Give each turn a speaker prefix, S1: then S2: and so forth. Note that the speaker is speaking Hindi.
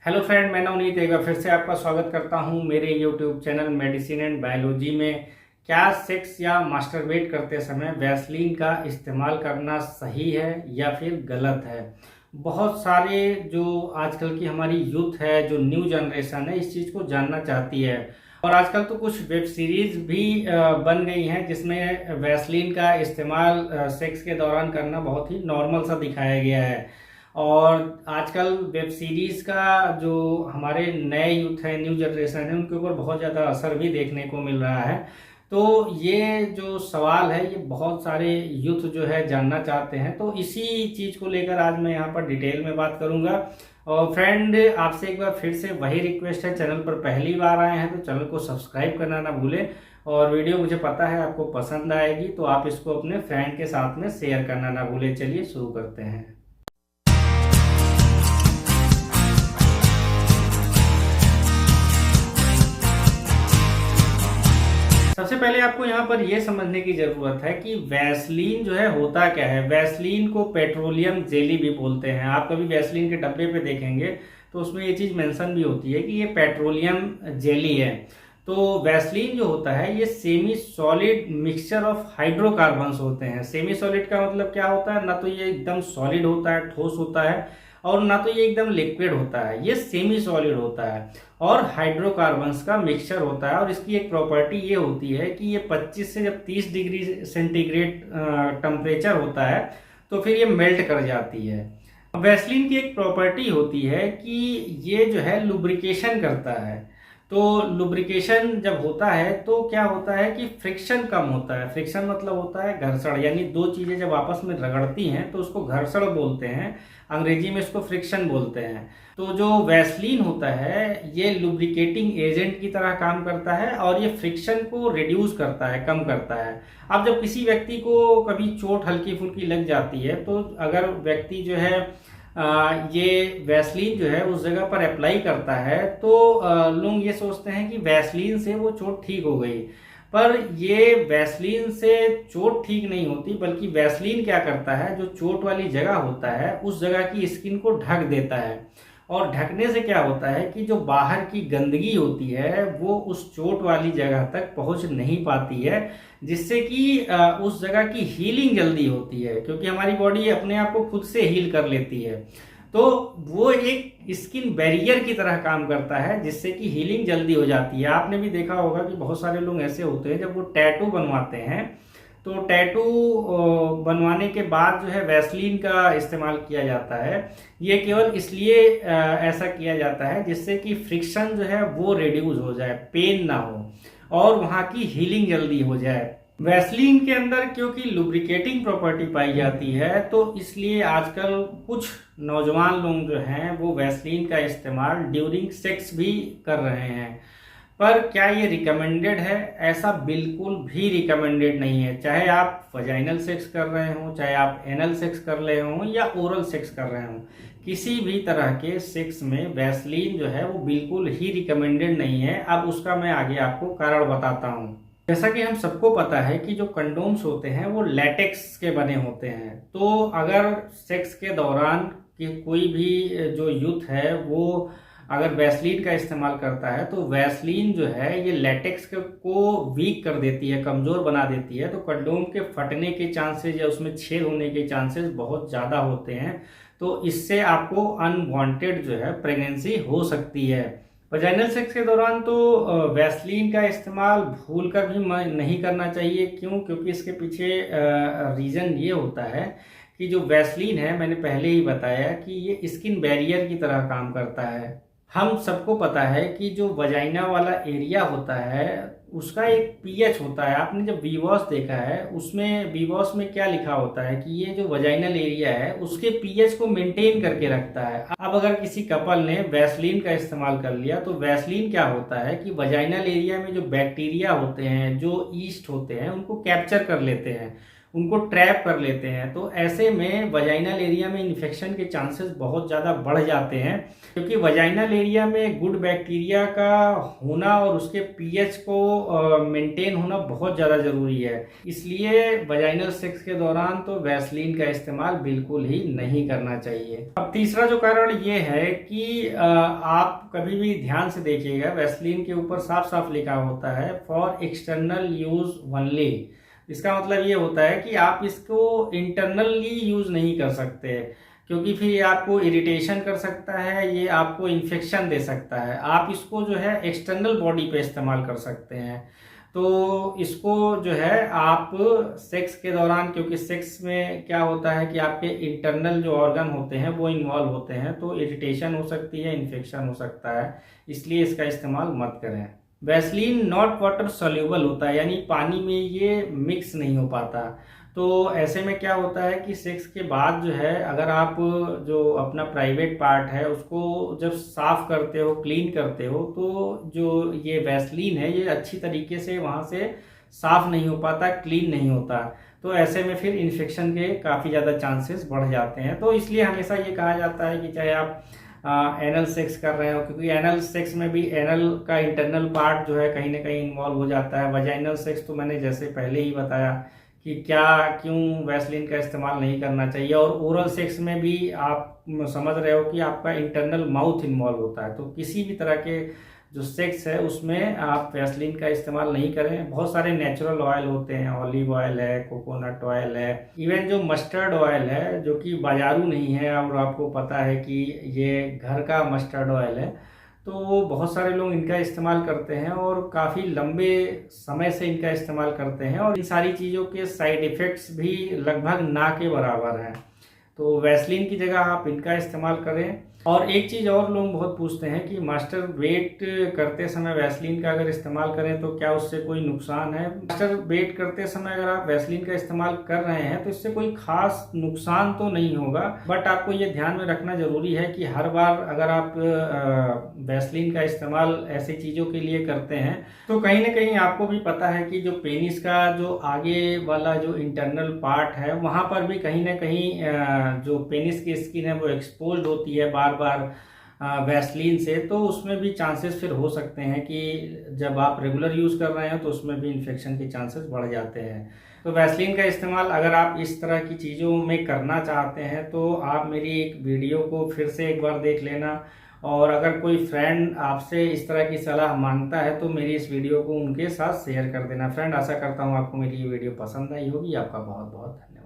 S1: हेलो फ्रेंड, मैं नवनीत एक बार फिर से आपका स्वागत करता हूं मेरे YouTube channel medicine and biology में। क्या सेक्स या मास्टरबेट करते समय वैसलीन का इस्तेमाल करना सही है या फिर गलत है? बहुत सारे जो आजकल की हमारी यूथ है, जो न्यू जनरेशन है, इस चीज़ को जानना चाहती है। और आजकल तो कुछ वेब सीरीज भी बन गई हैं जिसमें वैसलीन का इस्तेमाल सेक्स के दौरान करना बहुत ही नॉर्मल सा दिखाया गया है। और आजकल वेब सीरीज का जो हमारे नए यूथ है, न्यू जनरेशन है, उनके ऊपर बहुत ज़्यादा असर भी देखने को मिल रहा है। तो ये जो सवाल है, ये बहुत सारे यूथ जो है जानना चाहते हैं, तो इसी चीज़ को लेकर आज मैं यहाँ पर डिटेल में बात करूँगा। और फ्रेंड, आपसे एक बार फिर से वही रिक्वेस्ट है, चैनल पर पहली बार आए हैं तो चैनल को सब्सक्राइब करना ना भूलें। और वीडियो मुझे पता है आपको पसंद आएगी, तो आप इसको अपने फ्रेंड के साथ में शेयर करना ना भूलें। चलिए शुरू करते हैं। सबसे पहले आपको यहाँ पर यह समझने की जरूरत है कि वैसलीन जो है होता क्या है। वैसलीन को पेट्रोलियम जेली भी बोलते हैं। आप कभी वैसलीन के डब्बे पे देखेंगे तो उसमें ये चीज मेंशन भी होती है कि ये पेट्रोलियम जेली है। तो वैसलीन जो होता है ये semi solid mixture of hydrocarbons होते हैं। सेमी सॉलिड का मतलब क्या होता है? ना तो ये एकदम सॉलिड होता है, ठोस होता है, और ना तो ये एकदम लिक्विड होता है, ये सेमी सॉलिड होता है और हाइड्रोकार्बन्स का मिक्सचर होता है। और इसकी एक प्रॉपर्टी ये होती है कि ये 25 से जब 30 डिग्री सेंटीग्रेड टेम्परेचर होता है तो फिर ये मेल्ट कर जाती है। वैसलीन की एक प्रॉपर्टी होती है कि ये जो है लुब्रिकेशन करता है। तो लुब्रिकेशन जब होता है तो क्या होता है कि फ्रिक्शन कम होता है। फ्रिक्शन मतलब होता है घर्षण, यानी दो चीजें जब आपस में रगड़ती हैं तो उसको घर्षण बोलते हैं, अंग्रेजी में इसको फ्रिक्शन बोलते हैं। तो जो वैसलीन होता है ये लुब्रिकेटिंग एजेंट की तरह काम करता है और ये फ्रिक्शन को रिड्यूस करता है, कम करता है। अब जब किसी व्यक्ति को कभी चोट हल्की फुल्की लग जाती है तो अगर व्यक्ति जो है ये वैसलीन जो है उस जगह पर अप्लाई करता है तो लोग ये सोचते हैं कि वैसलीन से वो चोट ठीक हो गई, पर ये वैसलीन से चोट ठीक नहीं होती, बल्कि वैसलीन क्या करता है, जो चोट वाली जगह होता है उस जगह की स्किन को ढक देता है। और ढकने से क्या होता है कि जो बाहर की गंदगी होती है वो उस चोट वाली जगह तक पहुंच नहीं पाती है, जिससे कि उस जगह की हीलिंग जल्दी होती है, क्योंकि हमारी बॉडी अपने आप को खुद से हील कर लेती है। तो वो एक स्किन बैरियर की तरह काम करता है, जिससे कि हीलिंग जल्दी हो जाती है। आपने भी देखा होगा कि बहुत सारे लोग ऐसे होते हैं जब वो टैटू बनवाते हैं तो टैटू बनवाने के बाद जो है वैसलीन का इस्तेमाल किया जाता है। ये केवल इसलिए ऐसा किया जाता है जिससे कि फ्रिक्शन जो है वो रिड्यूस हो जाए, पेन ना हो और वहाँ की हीलिंग जल्दी हो जाए। वैसलीन के अंदर क्योंकि लुब्रिकेटिंग प्रॉपर्टी पाई जाती है तो इसलिए आजकल कुछ नौजवान लोग जो हैं वो वैसलीन का इस्तेमाल ड्यूरिंग सेक्स भी कर रहे हैं। पर क्या ये रिकमेंडेड है? ऐसा बिल्कुल भी रिकमेंडेड नहीं है। चाहे आप वजाइनल सेक्स कर रहे हो, चाहे आप एनल सेक्स कर रहे हो या ओरल सेक्स कर रहे हो, किसी भी तरह के सेक्स में वैसलीन जो है वो बिल्कुल ही रिकमेंडेड नहीं है। अब उसका मैं आगे आपको कारण बताता हूँ। जैसा कि हम सबको पता है कि जो कंडोम्स होते हैं वो लैटेक्स के बने होते हैं। तो अगर सेक्स के दौरान कि कोई भी जो यूथ है वो अगर वैसलीन का इस्तेमाल करता है तो वैसलीन जो है ये लैटेक्स को वीक कर देती है, कमजोर बना देती है। तो कंडोम के फटने के चांसेस या उसमें छेद होने के चांसेस बहुत ज़्यादा होते हैं। तो इससे आपको अनवांटेड जो है प्रेगनेंसी हो सकती है। वजाइनल सेक्स के दौरान तो वैसलीन का इस्तेमाल भूल कर भी नहीं करना चाहिए। क्यों? क्योंकि इसके पीछे रीज़न ये होता है कि जो वैसलीन है, मैंने पहले ही बताया कि ये स्किन बैरियर की तरह काम करता है। हम सबको पता है कि जो वजाइना वाला एरिया होता है उसका एक पीएच होता है। आपने जब वीवॉस देखा है उसमें वीवॉस में क्या लिखा होता है कि ये जो वजाइनल एरिया है उसके पीएच को मेंटेन करके रखता है। अब अगर किसी कपल ने वैसलीन का इस्तेमाल कर लिया तो वैसलीन क्या होता है कि वजाइनल एरिया में जो बैक्टीरिया होते हैं, जो ईस्ट होते हैं, उनको कैप्चर कर लेते हैं, उनको ट्रैप कर लेते हैं। तो ऐसे में वजाइनल एरिया में इन्फेक्शन के चांसेस बहुत ज़्यादा बढ़ जाते हैं, क्योंकि वजाइनल एरिया में गुड बैक्टीरिया का होना और उसके पीएच को मेंटेन होना बहुत ज़्यादा ज़रूरी है। इसलिए वजाइनल सेक्स के दौरान तो वैसलीन का इस्तेमाल बिल्कुल ही नहीं करना चाहिए। अब तीसरा जो कारण ये है कि आप कभी भी ध्यान से देखिएगा, वैसलीन के ऊपर साफ साफ लिखा होता है फॉर एक्सटर्नल यूज ओनली। इसका मतलब ये होता है कि आप इसको इंटरनली यूज नहीं कर सकते, क्योंकि फिर ये आपको इरिटेशन कर सकता है, ये आपको इन्फेक्शन दे सकता है। आप इसको जो है एक्सटर्नल बॉडी पे इस्तेमाल कर सकते हैं। तो इसको जो है आप सेक्स के दौरान, क्योंकि सेक्स में क्या होता है कि आपके इंटरनल जो ऑर्गन होते हैं वो इन्वॉल्व होते हैं, तो इरिटेशन हो सकती है, इन्फेक्शन हो सकता है, इसलिए इसका इस्तेमाल मत करें। वैसलीन नॉट वाटर सोल्यूबल होता है, यानी पानी में ये मिक्स नहीं हो पाता। तो ऐसे में क्या होता है कि सेक्स के बाद जो है, अगर आप जो अपना प्राइवेट पार्ट है उसको जब साफ करते हो, क्लीन करते हो, तो जो ये वैसलीन है ये अच्छी तरीके से वहाँ से साफ नहीं हो पाता, क्लीन नहीं होता। तो ऐसे में फिर इन्फेक्शन के काफ़ी ज़्यादा चांसेस बढ़ जाते हैं। तो इसलिए हमेशा ये कहा जाता है कि चाहे आप एनल सेक्स कर रहे हो, क्योंकि एनल सेक्स में भी एनल का इंटरनल पार्ट जो है कहीं ना कहीं इन्वॉल्व हो जाता है। वजाइनल सेक्स तो मैंने जैसे पहले ही बताया कि क्यों वैसलीन का इस्तेमाल नहीं करना चाहिए, और ओरल सेक्स में भी आप समझ रहे हो कि आपका इंटरनल माउथ इन्वॉल्व होता है। तो किसी भी तरह के जो सेक्स है उसमें आप वैसलीन का इस्तेमाल नहीं करें। बहुत सारे नेचुरल ऑयल होते हैं, ऑलिव ऑयल है, कोकोनट ऑयल है, इवन जो मस्टर्ड ऑयल है जो कि बाजारू नहीं है और आपको पता है कि ये घर का मस्टर्ड ऑयल है, तो बहुत सारे लोग इनका इस्तेमाल करते हैं और काफ़ी लंबे समय से इनका इस्तेमाल करते हैं, और इन सारी चीज़ों के साइड इफ़ेक्ट्स भी लगभग ना के बराबर हैं। तो वैसलीन की जगह आप इनका इस्तेमाल करें। और एक चीज़ और लोग बहुत पूछते हैं कि मास्टर वेट करते समय वैसलीन का अगर इस्तेमाल करें तो क्या उससे कोई नुकसान है। मास्टर वेट करते समय अगर आप वैसलीन का इस्तेमाल कर रहे हैं तो इससे कोई खास नुकसान तो नहीं होगा, बट आपको ये ध्यान में रखना जरूरी है कि हर बार अगर आप वैसलीन का इस्तेमाल ऐसी चीज़ों के लिए करते हैं तो कहीं ना कहीं आपको भी पता है कि जो पेनिस का जो आगे वाला जो इंटरनल पार्ट है वहाँ पर भी कहीं ना कहीं जो पेनिस की स्किन है वो एक्सपोज होती है बार बार वैसलीन से, तो उसमें भी चांसेस फिर हो सकते हैं कि जब आप रेगुलर यूज़ कर रहे हैं तो उसमें भी इन्फेक्शन के चांसेस बढ़ जाते हैं। तो वैसलीन का इस्तेमाल अगर आप इस तरह की चीज़ों में करना चाहते हैं तो आप मेरी एक वीडियो को फिर से एक बार देख लेना, और अगर कोई फ्रेंड आपसे इस तरह की सलाह मांगता है तो मेरी इस वीडियो को उनके साथ शेयर कर देना। फ्रेंड, आशा करता हूँ आपको मेरी ये वीडियो पसंद आई होगी। आपका बहुत बहुत धन्यवाद।